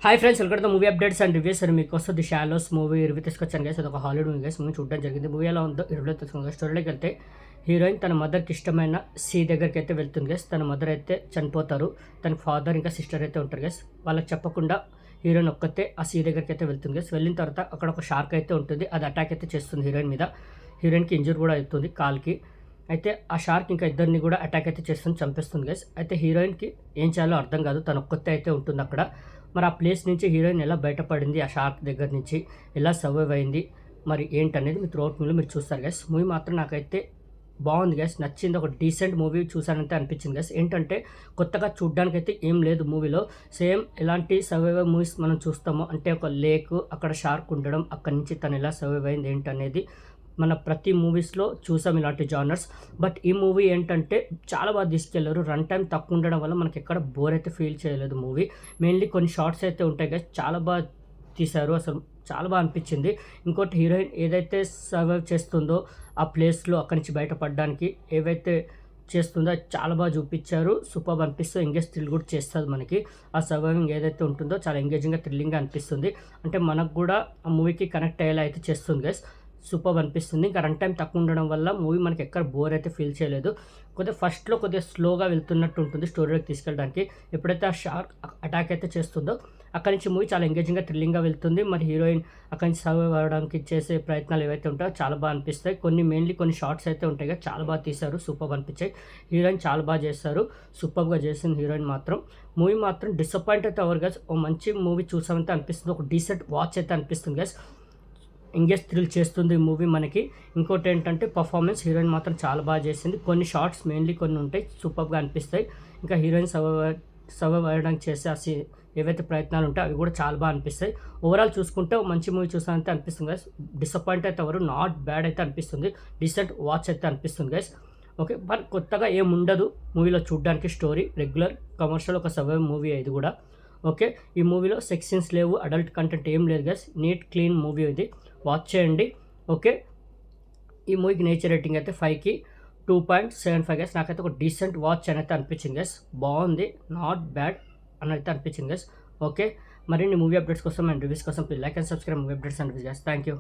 Hi friends, welcome to movie updates and reviews. అని మీకు వస్తుంది షాలోస్ మూవీ రివ్యూ తీసుకొచ్చాను గైస్. అది ఒక హాలీవుడ్ మూవీ గైస్. మూవీ చూడడం జరిగింది. మూవీ ఎలా ఉందో రివ్యూలో తెలుసుకుంది. స్టోరీలోకి వెళ్తే హీరోయిన్ తన మదర్కి ఇష్టమైన సీ దగ్గరికి అయితే వెళ్తుంది గైస్. తన మదర్ అయితే చనిపోతారు. తన ఫాదర్ ఇంకా సిస్టర్ అయితే ఉంటారు గైస్. వాళ్ళకి చెప్పకుండా హీరోయిన్ ఒక్కతే ఆ సీ దగ్గరికి అయితే వెళ్తుంది గైస్. వెళ్ళిన తర్వాత అక్కడ ఒక షార్క్ అయితే ఉంటుంది. అది అటాక్ అయితే చేస్తుంది హీరోయిన్ మీద. హీరోయిన్కి ఇంజూర్ కూడా అవుతుంది కాల్కి. అయితే ఆ షార్క్ ఇంకా ఇద్దరిని కూడా అటాక్ అయితే చేస్తుంది, చంపేస్తుంది గైస్. అయితే హీరోయిన్కి ఏం చేయాలో అర్థం కాదు. తన ఒక్కతే అయితే ఉంటుంది అక్కడ. మరి ఆ ప్లేస్ నుంచి హీరోయిన్ ఎలా బయటపడింది, ఆ షార్క్ దగ్గర నుంచి ఎలా సర్వైవ్ అయింది, మరి ఏంటనేది మీరు త్రూఅవుట్ మూవీలో మీరు చూస్తారు గైస్. మూవీ మాత్రం నాకైతే బాగుంది గైస్, నచ్చింది. ఒక డీసెంట్ మూవీ చూసానంటే అనిపించింది గైస్. ఏంటంటే కొత్తగా చూడ్డానికైతే ఏం లేదు మూవీలో. సేమ్ ఎలాంటి సర్వైవల్ మూవీస్ మనం చూస్తామో, అంటే ఒక లేక్, అక్కడ షార్క్ ఉండడం, అక్కడి నుంచి తను ఎలా సర్వైవ్ అయింది ఏంటనేది మన ప్రతి మూవీస్లో చూసాం ఇలాంటి జానర్స్. బట్ ఈ మూవీ ఏంటంటే చాలా బాగా తీసుకెళ్లారు. రన్ టైం తక్కువ ఉండడం వల్ల మనకి ఎక్కడ బోర్ అయితే ఫీల్ చేయలేదు మూవీ. మెయిన్లీ కొన్ని షార్ట్స్ అయితే ఉంటాయి కదా, చాలా బాగా తీశారు. అసలు చాలా బాగా అనిపించింది. ఇంకోటి హీరోయిన్ ఏదైతే సర్వైవ్ చేస్తుందో ఆ ప్లేస్లో అక్కడి నుంచి బయటపడడానికి ఏవైతే చేస్తుందో అది చాలా బాగా చూపించారు. సూపర్ అనిపిస్తూ ఎంగేజ్ థ్రిల్ కూడా చేస్తుంది మనకి. ఆ సర్వైవింగ్ ఏదైతే ఉంటుందో చాలా ఎంగేజింగ్గా థ్రిల్లింగ్గా అనిపిస్తుంది. అంటే మనకు కూడా ఆ మూవీకి కనెక్ట్ అయ్యేలా అయితే చేస్తుంది గైస్. సూపర్ అనిపిస్తుంది. ఇంకా రన్ టైం తక్కువ ఉండడం వల్ల మూవీ మనకి ఎక్కడ బోర్ అయితే ఫీల్ చేయలేదు. కొద్దిగా ఫస్ట్లో కొద్దిగా స్లోగా వెళ్తున్నట్టు ఉంటుంది స్టోరీలోకి తీసుకెళ్ళడానికి. ఎప్పుడైతే ఆ షార్క్ అటాక్ అయితే చేస్తుందో అక్కడి నుంచి మూవీ చాలా ఎంగేజింగ్గా థ్రిల్లింగ్గా వెళ్తుంది. మరి హీరోయిన్ అక్కడి నుంచి సర్వైవ్ అవ్వడానికి చేసే ప్రయత్నాలు ఏవైతే ఉంటాయో చాలా బాగా అనిపిస్తాయి. మెయిన్లీ కొన్ని షార్ట్స్ అయితే ఉంటాయి కదా, చాలా బాగా తీశారు, సూపర్ అనిపించాయి. హీరోయిన్ చాలా బాగా చేస్తారు, సూపర్గా చేసింది హీరోయిన్ మాత్రం. మూవీ మాత్రం డిసప్పాయింట్ అయితే అవ్వరు గైస్. ఓ మంచి మూవీ చూసామంటే అనిపిస్తుంది, ఒక డీసెంట్ వాచ్ అయితే అనిపిస్తుంది గైస్. ఎంగేజ్ థ్రిల్ చేస్తుంది ఈ మూవీ మనకి. ఇంకోటి ఏంటంటే పర్ఫార్మెన్స్, హీరోయిన్ మాత్రం చాలా బాగా చేసింది. కొన్ని షార్ట్స్ మెయిన్లీ కొన్ని ఉంటాయి, సూపర్గా అనిపిస్తాయి. ఇంకా హీరోయిన్ సర్వైవ్ అవ్వడానికి చేసే ఏవైతే ప్రయత్నాలు ఉంటాయో అవి కూడా చాలా బాగా అనిపిస్తాయి. ఓవరాల్ చూసుకుంటే మంచి మూవీ చూసానంటే అనిపిస్తుంది గైస్. డిసప్పాయింట్ అయితే ఎవరు, నాట్ బ్యాడ్ అయితే అనిపిస్తుంది, డీసెంట్ వాచ్ అయితే అనిపిస్తుంది గైస్. ఓకే, బట్ కొత్తగా ఏముండదు మూవీలో చూడడానికి. స్టోరీ రెగ్యులర్ కమర్షియల్ ఒక సర్వైవ్ మూవీ ఇది కూడా. ఓకే, ఈ మూవీలో సెక్స్ సీన్స్ లేవు, అడల్ట్ కంటెంట్ ఏం లేదు గైస్. నీట్ క్లీన్ మూవీ ఇది, వాచ్ చేయండి. ఓకే, ఈ మూవీకి నేచర్ రేటింగ్ అయితే 5కి 2.75 గైస్. నాకైతే ఒక డీసెంట్ వాచ్ అని అయితే అనిపించింది గైస్. బాగుంది, నాట్ బ్యాడ్ అని అయితే అనిపించింది గైస్. ఓకే, మరిన్ని మూవీ అప్డేట్స్ కోసం అండ్ రివ్యూస్ కోసం please like and subscribe movie updates and reviews guys. Thank you.